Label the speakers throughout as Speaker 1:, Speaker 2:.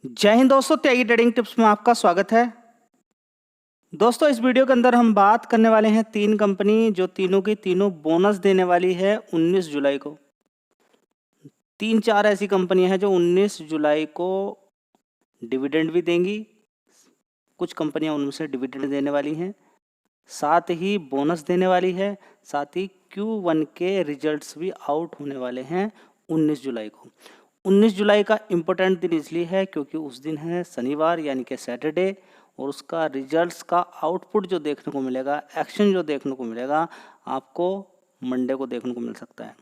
Speaker 1: जय हिंद दोस्तों, त्यागी trading tips में आपका स्वागत है। दोस्तों, इस वीडियो के अंदर हम बात करने वाले हैं तीन कंपनी जो तीनों की तीनों बोनस देने वाली है 19 जुलाई को। तीन चार ऐसी कंपनियां हैं जो 19 जुलाई को डिविडेंड भी देंगी। कुछ कंपनियां उनमें से डिविडेंड देने वाली हैं, साथ ही बोनस देने वाली है, साथ ही Q1 के रिजल्ट्स भी आउट होने वाले हैं 19 जुलाई को। 19 जुलाई का इम्पोर्टेंट दिन इसलिए है क्योंकि उस दिन है शनिवार यानी कि सैटरडे, और उसका रिजल्ट्स का आउटपुट जो देखने को मिलेगा, एक्शन जो देखने को मिलेगा, आपको मंडे को देखने को मिल सकता है।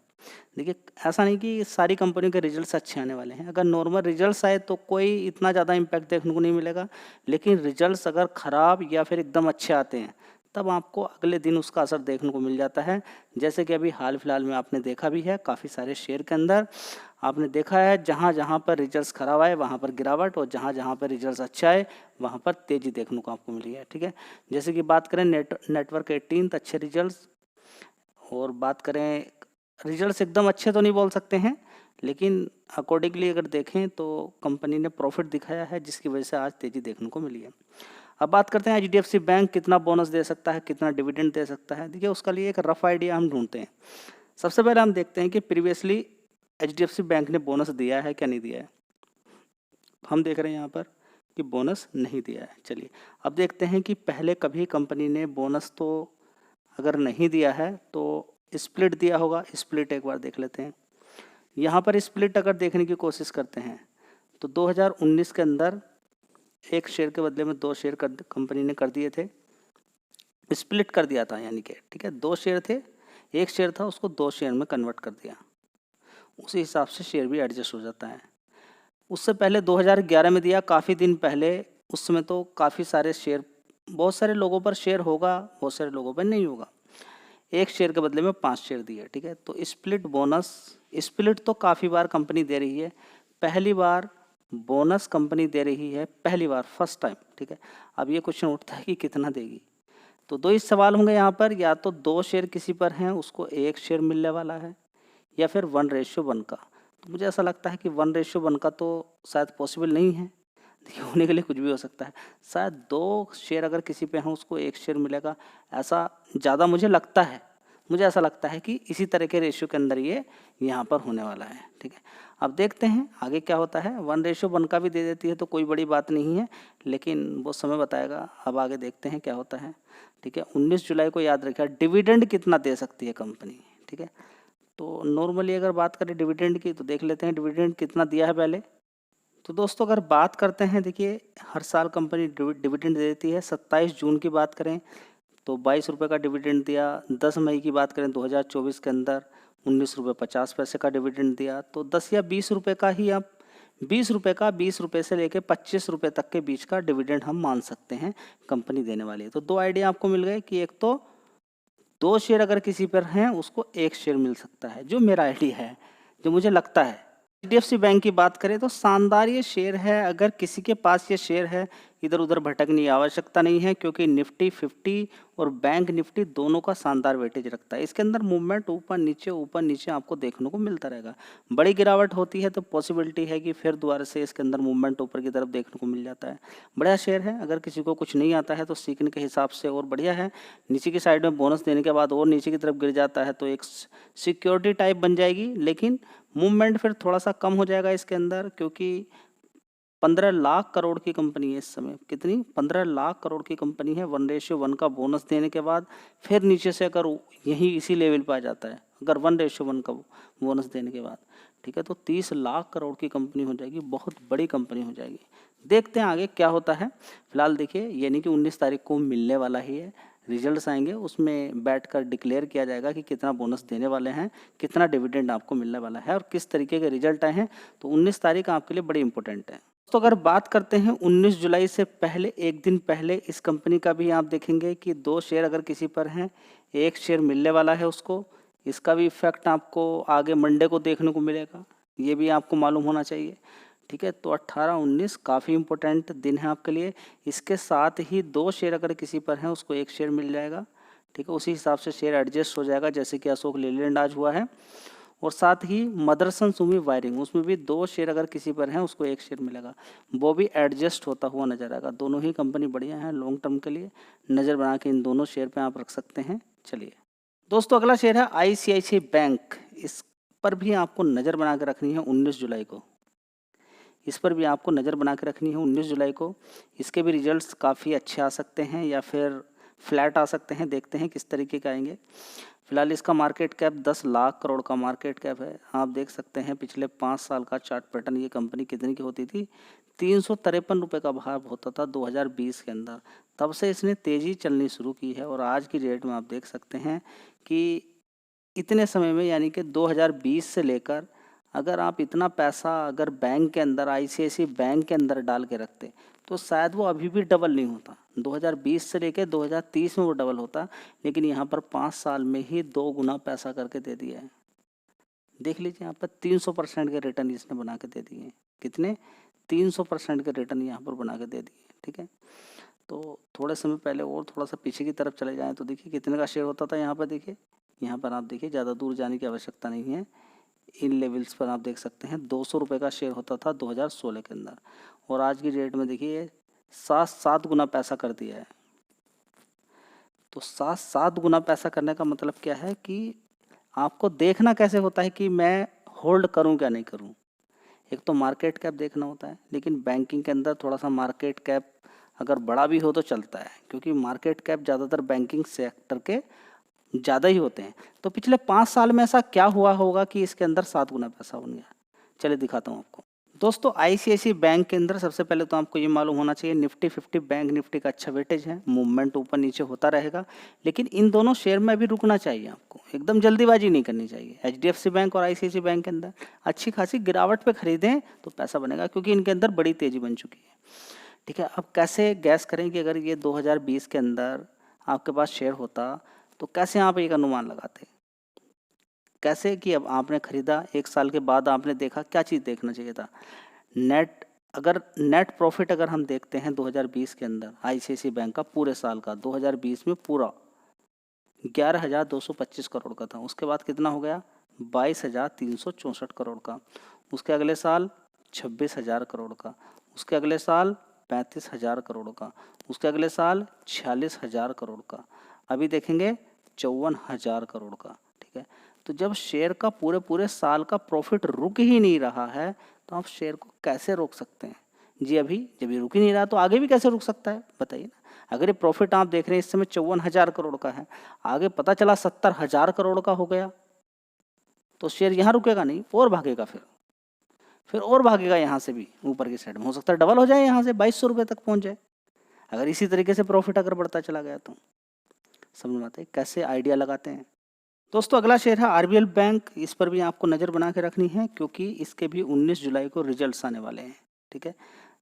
Speaker 1: देखिए, ऐसा नहीं कि सारी कंपनियों के रिजल्ट्स अच्छे आने वाले हैं। अगर नॉर्मल रिजल्ट्स आए तो कोई इतना ज़्यादा इम्पैक्ट देखने को नहीं मिलेगा, लेकिन रिजल्ट्स अगर ख़राब या फिर एकदम अच्छे आते हैं तब आपको अगले दिन उसका असर देखने को मिल जाता है। जैसे कि अभी हाल फिलहाल में आपने देखा भी है, काफ़ी सारे शेयर के अंदर आपने देखा है जहाँ जहाँ पर रिजल्ट्स खराब आए वहाँ पर गिरावट, और जहाँ जहाँ पर रिजल्ट्स अच्छे आए वहाँ पर तेज़ी देखने को आपको मिली है। ठीक है, जैसे कि बात करें नेटवर्क 18 अच्छे रिजल्ट्स, और बात करें रिजल्ट्स एकदम अच्छे तो नहीं बोल सकते हैं, लेकिन अकॉर्डिंगली अगर देखें तो कंपनी ने प्रॉफिट दिखाया है जिसकी वजह से आज तेज़ी देखने को मिली है। अब बात करते हैं HDFC बैंक कितना बोनस दे सकता है, कितना डिविडेंड दे सकता है। देखिए, उसका लिए एक रफ आइडिया हम ढूंढते हैं। सबसे पहले हम देखते हैं कि प्रीवियसली HDFC बैंक ने बोनस दिया है क्या नहीं दिया है। हम देख रहे हैं यहाँ पर कि बोनस नहीं दिया है। चलिए अब देखते हैं कि पहले कभी कंपनी ने बोनस तो अगर नहीं दिया है तो स्प्लिट दिया होगा। स्प्लिट एक बार देख लेते हैं। यहाँ पर स्प्लिट अगर देखने की कोशिश करते हैं तो 2019 के अंदर एक शेयर के बदले में दो शेयर कंपनी ने कर दिए थे, स्प्लिट कर दिया था, यानी कि ठीक है, दो शेयर थे, एक शेयर था उसको दो शेयर में कन्वर्ट कर दिया। उसी हिसाब से शेयर भी एडजस्ट हो जाता है। उससे पहले 2011 में दिया, काफ़ी दिन पहले। उस समय तो काफ़ी सारे शेयर, बहुत सारे लोगों पर शेयर होगा, बहुत सारे लोगों पर नहीं होगा। एक शेयर के बदले में 5 शेयर दिए। ठीक है, तो स्प्लिट बोनस, स्प्लिट तो काफ़ी बार कंपनी दे रही है, पहली बार बोनस कंपनी दे रही है, पहली बार, फर्स्ट टाइम। ठीक है, अब ये क्वेश्चन उठता है कि कितना देगी। तो दो ही सवाल होंगे यहाँ पर, या तो दो शेयर किसी पर हैं उसको एक शेयर मिलने वाला है, या फिर 1:1 का। तो मुझे ऐसा लगता है कि 1:1 का तो शायद पॉसिबल नहीं है। देखिए, होने के लिए कुछ भी हो सकता है। शायद दो शेयर अगर किसी पे हैं उसको एक शेयर मिलेगा, ऐसा ज़्यादा मुझे लगता है। मुझे ऐसा लगता है कि इसी तरह के रेशियो के अंदर ये यहाँ पर होने वाला है। ठीक है, अब देखते हैं आगे क्या होता है। 1:1 का भी दे देती है तो कोई बड़ी बात नहीं है, लेकिन वो समय बताएगा। अब आगे देखते हैं क्या होता है। ठीक है, 19 जुलाई को याद रखिए डिविडेंड कितना दे सकती है कंपनी। ठीक है, तो नॉर्मली अगर बात करें डिविडेंड की तो देख लेते हैं डिविडेंड कितना दिया है पहले। तो दोस्तों, अगर बात करते हैं, देखिए हर साल कंपनी डिविडेंड देती है। 27 जून की बात करें तो 22 रुपये का डिविडेंड दिया। 10 मई की बात करें 2024 के अंदर 19 रुपये 50 पैसे का डिविडेंड दिया। तो 10 या 20 रुपये का ही, आप 20 रुपये का, 20 रुपये से लेकर 25 रुपये तक के बीच का डिविडेंड हम मान सकते हैं कंपनी देने वाली है। तो दो आइडिया आपको मिल गए कि एक तो दो शेयर अगर किसी पर हैं उसको एक शेयर मिल सकता है, जो मेरा आइडिया है, जो मुझे लगता है। HDFC बैंक की बात करें तो शानदार ये शेयर है। अगर किसी के पास ये शेयर है, इधर उधर भटकने की आवश्यकता नहीं है, क्योंकि निफ्टी 50 और बैंक निफ्टी दोनों का शानदार वेटेज रखता है। इसके अंदर मूवमेंट ऊपर नीचे आपको देखने को मिलता रहेगा। बड़ी गिरावट होती है तो पॉसिबिलिटी है कि फिर दोबारा से इसके अंदर मूवमेंट ऊपर की तरफ देखने को मिल जाता है। बढ़िया शेयर है। अगर किसी को कुछ नहीं आता है तो सीखने के हिसाब से और बढ़िया है। नीचे की साइड में बोनस देने के बाद और नीचे की तरफ गिर जाता है तो एक सिक्योरिटी टाइप बन जाएगी, लेकिन मूवमेंट फिर थोड़ा सा कम हो जाएगा इसके अंदर, क्योंकि 15 लाख करोड़ की कंपनी है इस समय। कितनी? 15 लाख करोड़ की कंपनी है। 1:1 का बोनस देने के बाद फिर नीचे से अगर यही इसी लेवल पर आ जाता है, अगर 1:1 का बोनस देने के बाद, ठीक है, तो 30 लाख करोड़ की कंपनी हो जाएगी, बहुत बड़ी कंपनी हो जाएगी। देखते हैं आगे क्या होता है। फिलहाल देखिए, यानी कि 19 तारीख को मिलने वाला ही है, रिजल्ट्स आएंगे, उसमें बैठकर डिक्लेयर किया जाएगा कि कितना बोनस देने वाले हैं, कितना डिविडेंड आपको मिलने वाला है और किस तरीके के रिजल्ट आए हैं। तो 19 तारीख आपके लिए बड़ी इंपॉर्टेंट है। तो अगर बात करते हैं 19 जुलाई से पहले, एक दिन पहले, इस कंपनी का भी आप देखेंगे कि दो शेयर अगर किसी पर हैं एक शेयर मिलने वाला है उसको। इसका भी इफेक्ट आपको आगे मंडे को देखने को मिलेगा, ये भी आपको मालूम होना चाहिए। ठीक है, तो 18-19 काफ़ी इंपॉर्टेंट दिन है आपके लिए। इसके साथ ही दो शेयर अगर किसी पर हैं उसको एक शेयर मिल जाएगा। ठीक है, उसी हिसाब से शेयर एडजस्ट हो जाएगा, जैसे कि अशोक लेलैंड आज हुआ है। और साथ ही मदरसन सुमी वायरिंग, उसमें भी 2 शेयर अगर किसी पर हैं उसको 1 शेयर मिलेगा, वो भी एडजस्ट होता हुआ नजर आएगा। दोनों ही कंपनी बढ़िया हैं लॉन्ग टर्म के लिए, नज़र बना के इन दोनों शेयर पे आप रख सकते हैं। चलिए दोस्तों, अगला शेयर है ICICI बैंक। इस पर भी आपको नज़र बना के रखनी है 19 जुलाई को। इस पर भी आपको नज़र बना के रखनी है 19 जुलाई को। इसके भी रिजल्ट्स काफ़ी अच्छे आ सकते हैं या फिर फ्लैट आ सकते हैं, देखते हैं किस तरीके का आएंगे। फिलहाल इसका मार्केट कैप 10 लाख करोड़ का मार्केट कैप है। आप देख सकते हैं पिछले 5 साल का चार्ट पैटर्न, ये कंपनी कितने की होती थी, 353 रुपये का भाव होता था 2020 के अंदर। तब से इसने तेज़ी चलनी शुरू की है और आज की डेट में आप देख सकते हैं कि इतने समय में, यानी कि 2020 से लेकर, अगर आप इतना पैसा अगर बैंक के अंदर, ICICI बैंक के अंदर डाल के रखते तो शायद वो अभी भी डबल नहीं होता। 2020 से लेकर 2030 में वो डबल होता, लेकिन यहाँ पर 5 साल में ही 2 गुना पैसा करके दे दिया है। देख लीजिए यहाँ पर 300% के रिटर्न इसने बना के दे दिए। कितने? 300% के रिटर्न यहाँ पर बना के दे दिए। ठीक है, तो थोड़े समय पहले और थोड़ा सा पीछे की तरफ चले जाएँ तो देखिए कितने का शेयर होता था। यहाँ पर देखिए, यहाँ पर आप देखिए, ज़्यादा दूर जाने की आवश्यकता नहीं है। इन लेवल्स पर आप देख सकते हैं 200 रुपये का शेयर होता था 2016 के अंदर, और आज की डेट में देखिए 7 गुना पैसा कर दिया है। तो 7 गुना पैसा करने का मतलब क्या है कि आपको देखना कैसे होता है कि मैं होल्ड करूं क्या नहीं करूं। एक तो मार्केट कैप देखना होता है, लेकिन बैंकिंग के अंदर थोड़ा सा मार्केट कैप अगर बड़ा भी हो तो चलता है, क्योंकि मार्केट कैप ज़्यादातर बैंकिंग सेक्टर के ज़्यादा ही होते हैं। तो पिछले 5 साल में ऐसा क्या हुआ होगा कि इसके अंदर 7 गुना पैसा बन गया। चलिए दिखाता हूँ आपको। दोस्तों, ICICI बैंक के अंदर सबसे पहले तो आपको ये मालूम होना चाहिए निफ्टी 50 बैंक निफ्टी का अच्छा वेटेज है, मूवमेंट ऊपर नीचे होता रहेगा, लेकिन इन दोनों शेयर में अभी रुकना चाहिए आपको, एकदम जल्दीबाजी नहीं करनी चाहिए। HDFC बैंक और ICICI बैंक के अंदर अच्छी खासी गिरावट पे खरीदें तो पैसा बनेगा, क्योंकि इनके अंदर बड़ी तेज़ी बन चुकी है। ठीक है, अब कैसे गैस करें कि अगर ये 2020 के अंदर आपके पास शेयर होता तो कैसे आप एक अनुमान लगाते? कैसे कि अब आपने खरीदा, 1 साल के बाद आपने देखा, क्या चीज़ देखना चाहिए था? नेट प्रॉफिट अगर हम देखते हैं 2020 के अंदर ICICI बैंक का पूरे साल का, 2020 में पूरा 11,225 करोड़ का था। उसके बाद कितना हो गया? 22,364 करोड़ का। उसके अगले साल 26,000 करोड़ का। उसके अगले साल 35,000 करोड़ का। उसके अगले साल 46,000 करोड़ का। अभी देखेंगे 54,000 करोड़ का। ठीक है, तो जब शेयर का पूरे साल का प्रॉफिट रुक ही नहीं रहा है तो आप शेयर को कैसे रोक सकते हैं जी? अभी जब ये रुक ही नहीं रहा तो आगे भी कैसे रुक सकता है, बताइए ना। अगर ये प्रॉफिट आप देख रहे हैं इस समय 54,000 करोड़ का है, आगे पता चला 70,000 करोड़ का हो गया तो शेयर यहाँ रुकेगा नहीं, और भागेगा, फिर और भागेगा यहाँ से भी ऊपर की साइड में। हो सकता है डबल हो जाए, यहाँ से 2200 रुपये तक पहुँच जाए, अगर इसी तरीके से प्रॉफिट अगर बढ़ता चला गया तो। समझ में आता है कैसे आइडिया लगाते हैं। दोस्तों, अगला शेयर है RBL बैंक। इस पर भी आपको नज़र बना के रखनी है, क्योंकि इसके भी 19 जुलाई को रिजल्ट्स आने वाले हैं। ठीक है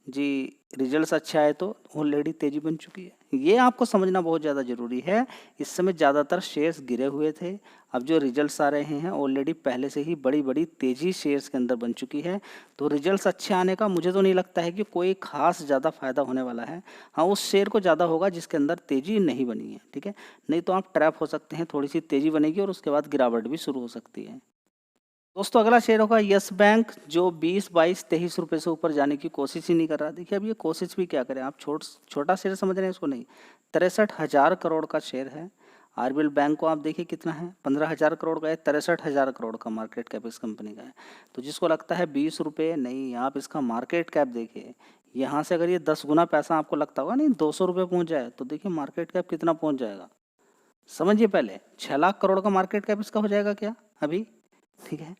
Speaker 1: जी, रिजल्ट्स अच्छे आए तो ऑलरेडी तेज़ी बन चुकी है, ये आपको समझना बहुत ज़्यादा ज़रूरी है। इस समय ज़्यादातर शेयर्स गिरे हुए थे, अब जो रिजल्ट्स आ रहे हैं ऑलरेडी पहले से ही बड़ी तेज़ी शेयर्स के अंदर बन चुकी है। तो रिजल्ट्स अच्छे आने का मुझे तो नहीं लगता है कि कोई खास ज़्यादा फ़ायदा होने वाला है। हाँ, उस शेयर को ज़्यादा होगा जिसके अंदर तेज़ी नहीं बनी है। ठीक है, नहीं तो आप ट्रैप हो सकते हैं, थोड़ी सी तेज़ी बनेगी और उसके बाद गिरावट भी शुरू हो सकती है। दोस्तों, अगला शेयर होगा यस बैंक, जो 20, 22, 23 रुपये से ऊपर जाने की कोशिश ही नहीं कर रहा। देखिए अब ये कोशिश भी क्या करें, आप छोटा शेयर समझ रहे हैं इसको, नहीं। 63,000 करोड़ का शेयर है। RBL बैंक को आप देखिए कितना है, 15,000 करोड़ का है, 63,000 करोड़ का मार्केट कैप इस कंपनी का है। तो जिसको लगता है 20 रुपये, नहीं, आप इसका मार्केट कैप देखिए। यहाँ से अगर ये 10 गुना पैसा आपको लगता होगा, नहीं 200 रुपये पहुँच जाए, तो देखिए मार्केट कैप कितना पहुँच जाएगा, समझिए। पहले 6 लाख करोड़ का मार्केट कैप इसका हो जाएगा क्या अभी? ठीक है,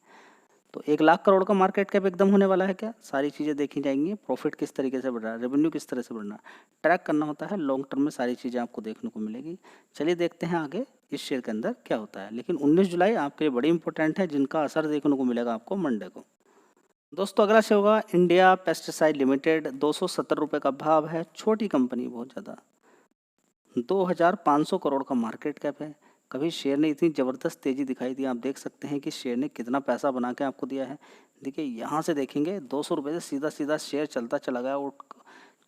Speaker 1: तो 1 लाख करोड़ का मार्केट कैप एकदम होने वाला है क्या? सारी चीज़ें देखी जाएंगी, प्रॉफिट किस तरीके से बढ़ रहा है, रेवेन्यू किस तरह से बढ़ रहा है, ट्रैक करना होता है। लॉन्ग टर्म में सारी चीज़ें आपको देखने को मिलेगी। चलिए देखते हैं आगे इस शेयर के अंदर क्या होता है। लेकिन 19 जुलाई आपके लिए बड़ी इंपॉर्टेंट है, जिनका असर देखने को मिलेगा आपको मंडे को। दोस्तों, अगला शेयर होगा इंडिया पेस्टिसाइड लिमिटेड। 270 रुपये का भाव है, छोटी कंपनी, बहुत ज़्यादा, 2,500 करोड़ का मार्केट कैप है। कभी शेयर ने इतनी ज़बरदस्त तेज़ी दिखाई दी, आप देख सकते हैं कि शेयर ने कितना पैसा बना के आपको दिया है। देखिए यहाँ से देखेंगे 200 रुपये से सीधा शेयर चलता चला गया और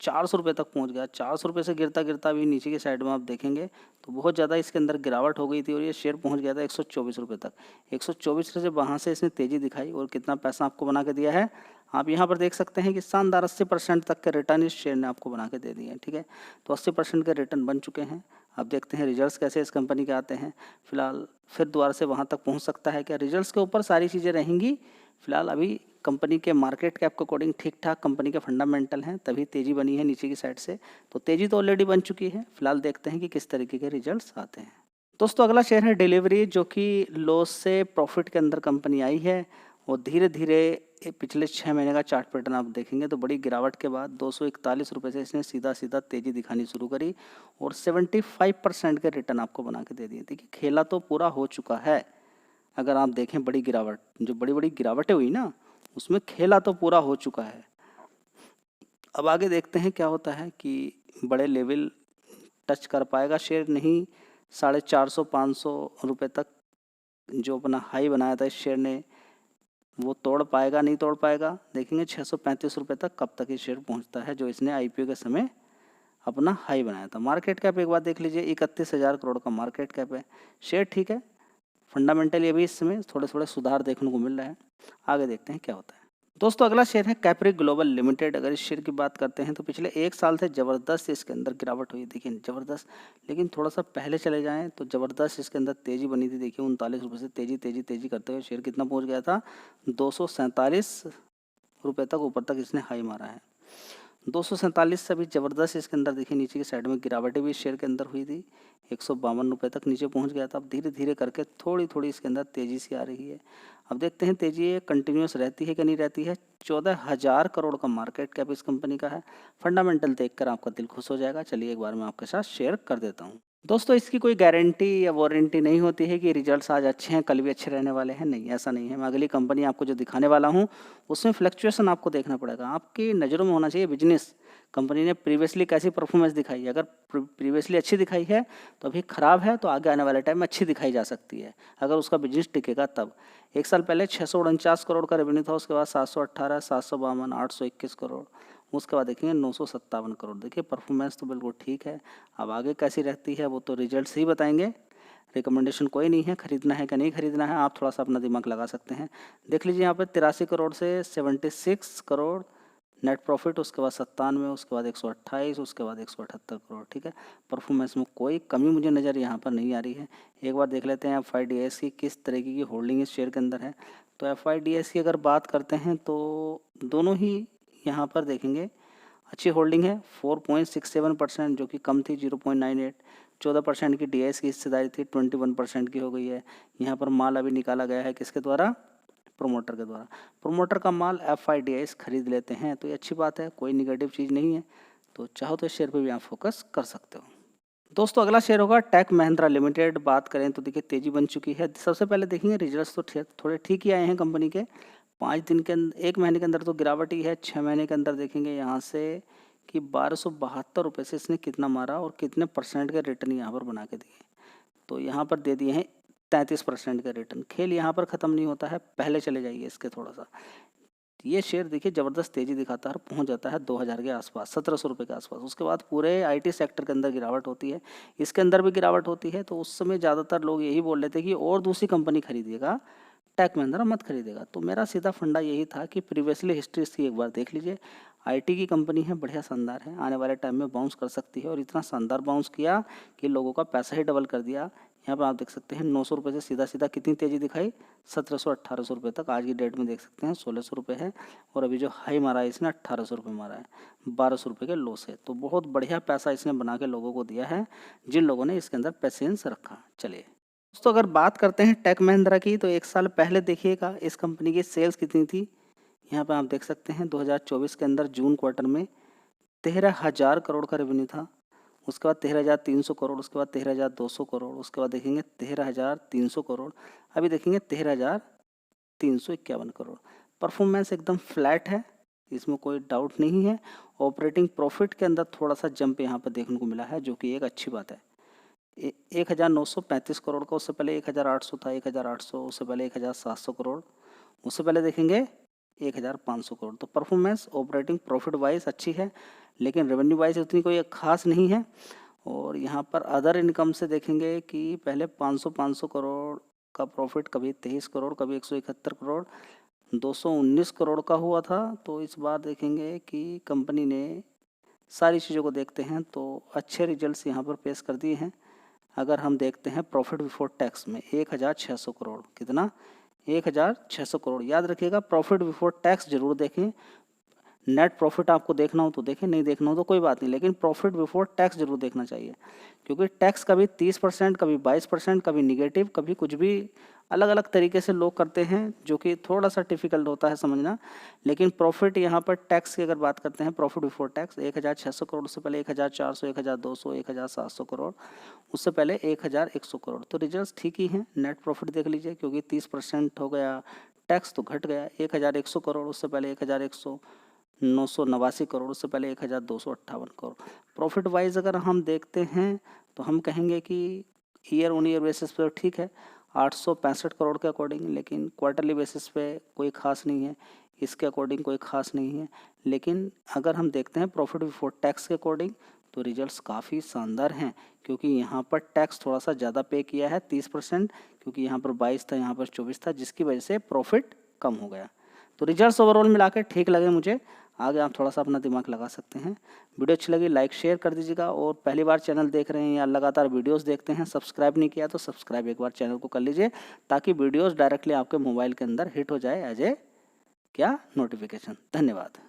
Speaker 1: 400 रुपये तक पहुंच गया। 400 रुपये से गिरता गिरता अभी नीचे की साइड में आप देखेंगे तो बहुत ज़्यादा इसके अंदर गिरावट हो गई थी और ये शेयर पहुंच गया था 124 रुपये तक। 124 से वहाँ से इसने तेज़ी दिखाई और कितना पैसा आपको बना के दिया है आप यहाँ पर देख सकते हैं कि शानदार 80% तक के रिटर्न इस शेयर ने आपको बना के दे दिए हैं। ठीक है, तो 80% के रिटर्न बन चुके हैं। अब देखते हैं रिजल्ट्स कैसे इस कंपनी के आते हैं। फिलहाल फिर दोबारा से वहाँ तक पहुँच सकता है क्या, रिजल्ट्स के ऊपर सारी चीज़ें रहेंगी। फिलहाल अभी कंपनी के मार्केट कैप के अकॉर्डिंग ठीक ठाक कंपनी के फंडामेंटल हैं, तभी तेज़ी बनी है नीचे की साइड से। तो तेज़ी तो ऑलरेडी बन चुकी है। फिलहाल देखते हैं कि किस तरीके के रिजल्ट्स आते हैं। दोस्तों अगला शेयर है डिलीवरी, जो कि लॉस से प्रॉफिट के अंदर कंपनी आई है और धीरे धीरे पिछले 6 महीने का चार्ट पैटर्न आप देखेंगे तो बड़ी गिरावट के बाद 241 रुपये से इसने सीधा सीधा तेज़ी दिखानी शुरू करी और 75% के रिटर्न आपको बना के दे दिए। देखिए खेला तो पूरा हो चुका है। अगर आप देखें बड़ी गिरावट, जो बड़ी बड़ी गिरावटें हुई ना, उसमें खेला तो पूरा हो चुका है। अब आगे देखते हैं क्या होता है कि बड़े लेवल टच कर पाएगा शेयर, नहीं 450-500 रुपये तक जो अपना हाई बनाया था इस शेयर ने वो तोड़ पाएगा नहीं तोड़ पाएगा। देखेंगे 635 रुपये तक कब तक ये शेयर पहुंचता है जो इसने आईपीओ के समय अपना हाई बनाया था। मार्केट कैप एक बार देख लीजिए, 31,000 करोड़ का मार्केट कैप है। शेयर ठीक है, फंडामेंटली अभी इस समय थोड़े थोड़े सुधार देखने को मिल रहा है। आगे देखते हैं क्या होता है। दोस्तों अगला शेयर है कैप्री ग्लोबल लिमिटेड। अगर इस शेयर की बात करते हैं तो पिछले 1 साल से ज़बरदस्त इसके अंदर गिरावट हुई, देखिए ज़बरदस्त। लेकिन थोड़ा सा पहले चले जाएं तो ज़बरदस्त इसके अंदर तेज़ी बनी थी। देखिए 39 रुपये से तेज़ी तेज़ी तेज़ी करते हुए शेयर कितना पहुंच गया था, 247 रुपये तक ऊपर तक इसने हाई मारा है। 247 से अभी ज़बरदस्त इसके अंदर देखिए नीचे की साइड में गिरावटें भी शेयर के अंदर हुई थी, 152 रुपये तक नीचे पहुंच गया था। अब धीरे धीरे करके थोड़ी थोड़ी इसके अंदर तेज़ी सी आ रही है। अब देखते हैं तेज़ी ये कंटिन्यूस रहती है कि नहीं रहती है। 14,000 करोड़ का मार्केट कैप इस कंपनी का है। फंडामेंटल देखकर आपका दिल खुश हो जाएगा। चलिए एक बार मैं आपके साथ शेयर कर देता हूँ। दोस्तों इसकी कोई गारंटी या वारंटी नहीं होती है कि रिजल्ट्स आज अच्छे हैं कल भी अच्छे रहने वाले हैं, नहीं ऐसा नहीं है। मैं अगली कंपनी आपको जो दिखाने वाला हूँ उसमें फ्लक्चुएशन आपको देखना पड़ेगा। आपकी नज़रों में होना चाहिए बिजनेस, कंपनी ने प्रीवियसली कैसी परफॉर्मेंस दिखाई है। अगर प्रीवियसली अच्छी दिखाई है तो अभी ख़राब है तो आगे आने वाले टाइम में अच्छी दिखाई जा सकती है अगर उसका बिजनेस टिकेगा तब। 1 साल पहले 649 करोड़ का रेवेन्यू था, उसके बाद 718, 752, 821 करोड़, उसके बाद देखेंगे 957 करोड़। देखिए परफॉर्मेंस तो बिल्कुल ठीक है। अब आगे कैसी रहती है वो तो रिजल्ट्स ही बताएंगे। रिकमेंडेशन कोई नहीं है, खरीदना है कि नहीं खरीदना है आप थोड़ा सा अपना दिमाग लगा सकते हैं। देख लीजिए यहाँ पर 83 करोड़ से 76 करोड़ नेट प्रॉफिट, उसके बाद 97, उसके बाद 128, उसके बाद 178 करोड़। ठीक है, परफॉर्मेंस में कोई कमी मुझे नज़र यहाँ पर नहीं आ रही है। एक बार देख लेते हैं FIDS की किस तरीके की होल्डिंग इस शेयर के अंदर है। तो FIDS की अगर बात करते हैं तो दोनों ही यहाँ पर देखेंगे अच्छी होल्डिंग है, 4.67% जो कि कम थी 0.98। 14% की DIS की हिस्सेदारी थी, 21% की हो गई है। यहाँ पर माल अभी निकाला गया है किसके द्वारा, प्रोमोटर के द्वारा। प्रोमोटर का माल FIDS खरीद लेते हैं तो ये अच्छी बात है, कोई निगेटिव चीज़ नहीं है। तो चाहो तो इस शेयर पे भी आप फोकस कर सकते हो। दोस्तों अगला शेयर होगा टेक महिंद्रा लिमिटेड। बात करें तो देखिए तेज़ी बन चुकी है। सबसे पहले देखेंगे रिजल्ट्स तो थोड़े ठीक ही आए हैं कंपनी के। 5 दिन के अंदर, 1 महीने के अंदर तो गिरावट ही है। 6 महीने के अंदर देखेंगे यहाँ से कि 1272 रुपये से इसने कितना मारा और कितने परसेंट के रिटर्न यहाँ पर बना के दिए। तो यहाँ पर दे दिए हैं 33% का रिटर्न। खेल यहाँ पर ख़त्म नहीं होता है, पहले चले जाइए इसके थोड़ा सा। ये शेयर देखिए ज़बरदस्त तेज़ी दिखाता है और पहुँच जाता है 2000 के आसपास, 1700 रुपये के आसपास। उसके बाद पूरे IT सेक्टर के अंदर गिरावट होती है, इसके अंदर भी गिरावट होती है। तो उस समय ज़्यादातर लोग यही बोल रहे थे कि और दूसरी कंपनी खरीदिएगा, टेक महिंद्रा मत खरीदेगा। तो मेरा सीधा फंडा यही था कि प्रीवियसली हिस्ट्री इसकी एक बार देख लीजिए। IT की कंपनी है, बढ़िया शानदार है, आने वाले टाइम में बाउंस कर सकती है और इतना शानदार बाउंस किया कि लोगों का पैसा ही डबल कर दिया। यहाँ पर आप देख सकते हैं 900 रुपये से सीधा सीधा कितनी तेज़ी दिखाई, 1700-1800 रुपये तक। आज की डेट में देख सकते हैं 1600 रुपये है और अभी जो हाई मारा है इसने 1800 रुपये मारा है, 1200 रुपये के लॉस है। तो बहुत बढ़िया पैसा इसने बना के लोगों को दिया है जिन लोगों ने इसके अंदर पेशेंस रखा। चलिए दोस्तों अगर बात करते हैं टेक महिंद्रा की तो 1 साल पहले देखिएगा इस कंपनी की सेल्स कितनी थी। यहाँ पर आप देख सकते हैं 2024 के अंदर जून क्वार्टर में 13,000 करोड़ का रेवेन्यू था। उसके बाद 13,300 करोड़, उसके बाद 13,200 करोड़, उसके बाद देखेंगे 13,300 करोड़, अभी देखेंगे 13,351 करोड़। परफॉर्मेंस एकदम फ्लैट है, इसमें कोई डाउट नहीं है। ऑपरेटिंग प्रॉफिट के अंदर थोड़ा सा जंप यहाँ पर देखने को मिला है जो कि एक अच्छी बात है। 1,935 करोड़ का, उससे पहले 1,800 था, 1,800, उससे पहले 1,700 करोड़, उससे पहले देखेंगे 1500 करोड़। तो परफॉर्मेंस ऑपरेटिंग प्रॉफिट वाइज अच्छी है, लेकिन रेवेन्यू वाइज उतनी कोई खास नहीं है। और यहाँ पर अदर इनकम से देखेंगे कि पहले 500 करोड़ का प्रॉफिट, कभी 23 करोड़, कभी 171 करोड़, 219 करोड़ का हुआ था। तो इस बार देखेंगे कि कंपनी ने सारी चीज़ों को देखते हैं तो अच्छे रिजल्ट्स यहाँ पर पेश कर दिए हैं। अगर हम देखते हैं प्रॉफिट बिफोर टैक्स में 1600 करोड़, कितना, 1600 करोड़। याद रखिएगा प्रॉफिट बिफोर टैक्स जरूर देखें। नेट प्रॉफिट आपको देखना हो तो देखें, नहीं देखना हो तो कोई बात नहीं, लेकिन प्रॉफिट बिफोर टैक्स जरूर देखना चाहिए, क्योंकि टैक्स कभी 30%, कभी 22%, कभी निगेटिव, कभी कुछ भी अलग अलग तरीके से लोग करते हैं, जो कि थोड़ा सा डिफिकल्ट होता है समझना। लेकिन प्रॉफिट यहाँ पर टैक्स की अगर बात करते हैं, प्रॉफिट बिफोर टैक्स 1600 करोड़ से पहले 1400, 1200, 1700 करोड़, उससे पहले 1100 करोड़। तो रिजल्ट ठीक ही हैं। नेट प्रॉफिट देख लीजिए, क्योंकि 30% हो गया, टैक्स तो घट गया, 1100 करोड़, उससे पहले 989 करोड़, उससे पहले 1258 करोड़। प्रॉफिट वाइज अगर हम देखते हैं तो हम कहेंगे कि ईयर ऑन ईयर बेसिस पे ठीक है, 865 करोड़ के अकॉर्डिंग, लेकिन क्वार्टरली बेसिस पे कोई खास नहीं है, इसके अकॉर्डिंग कोई खास नहीं है। लेकिन अगर हम देखते हैं प्रॉफिट बिफोर टैक्स के अकॉर्डिंग तो रिजल्ट्स काफ़ी शानदार हैं, क्योंकि यहाँ पर टैक्स थोड़ा सा ज़्यादा पे किया है 30%, क्योंकि यहाँ पर 22 था, यहाँ पर 24 था, जिसकी वजह से प्रॉफिट कम हो गया। तो रिजल्ट्स ओवरऑल मिला के ठीक लगे मुझे। आगे आप थोड़ा सा अपना दिमाग लगा सकते हैं। वीडियो अच्छी लगी लाइक शेयर कर दीजिएगा, और पहली बार चैनल देख रहे हैं या लगातार वीडियोस देखते हैं, सब्सक्राइब नहीं किया तो सब्सक्राइब एक बार चैनल को कर लीजिए, ताकि वीडियोस डायरेक्टली आपके मोबाइल के अंदर हिट हो जाए एज ए क्या नोटिफिकेशन। धन्यवाद।